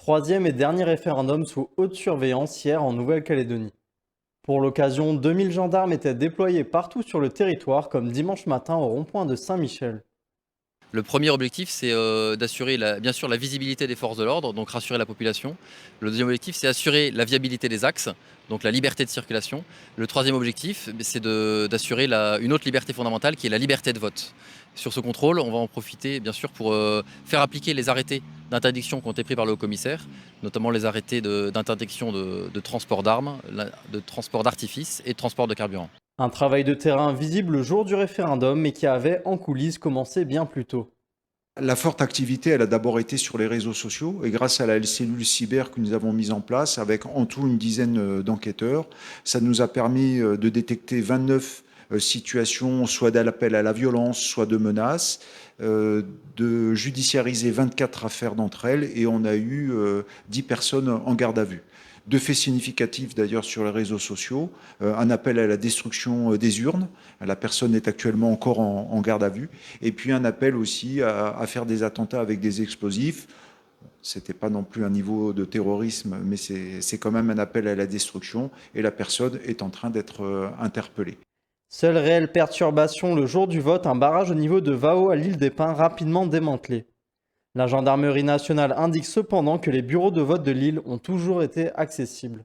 Troisième et dernier référendum sous haute surveillance hier en Nouvelle-Calédonie. Pour l'occasion, 2000 gendarmes étaient déployés partout sur le territoire, comme dimanche matin au rond-point de Saint-Michel. Le premier objectif, c'est d'assurer bien sûr la visibilité des forces de l'ordre, donc rassurer la population. Le deuxième objectif, c'est assurer la viabilité des axes, donc la liberté de circulation. Le troisième objectif, c'est d'assurer une autre liberté fondamentale qui est la liberté de vote. Sur ce contrôle, on va en profiter bien sûr pour faire appliquer les arrêtés d'interdiction qui ont été pris par le haut-commissaire, notamment les arrêtés d'interdiction de transport d'armes, de transport d'artifices et de transport de carburant. Un travail de terrain visible le jour du référendum, mais qui avait en coulisses commencé bien plus tôt. La forte activité, elle a d'abord été sur les réseaux sociaux et grâce à la cellule cyber que nous avons mise en place avec en tout une dizaine d'enquêteurs, ça nous a permis de détecter 29 situations, soit d'appel à la violence, soit de menaces, de judiciariser 24 affaires d'entre elles et on a eu 10 personnes en garde à vue. Deux faits significatifs d'ailleurs sur les réseaux sociaux, un appel à la destruction des urnes, la personne est actuellement encore en garde à vue, et puis un appel aussi à faire des attentats avec des explosifs. C'était pas non plus un niveau de terrorisme, mais c'est quand même un appel à la destruction, et la personne est en train d'être interpellée. Seule réelle perturbation le jour du vote, un barrage au niveau de Vao à l'île des Pins rapidement démantelé. La gendarmerie nationale indique cependant que les bureaux de vote de l'île ont toujours été accessibles.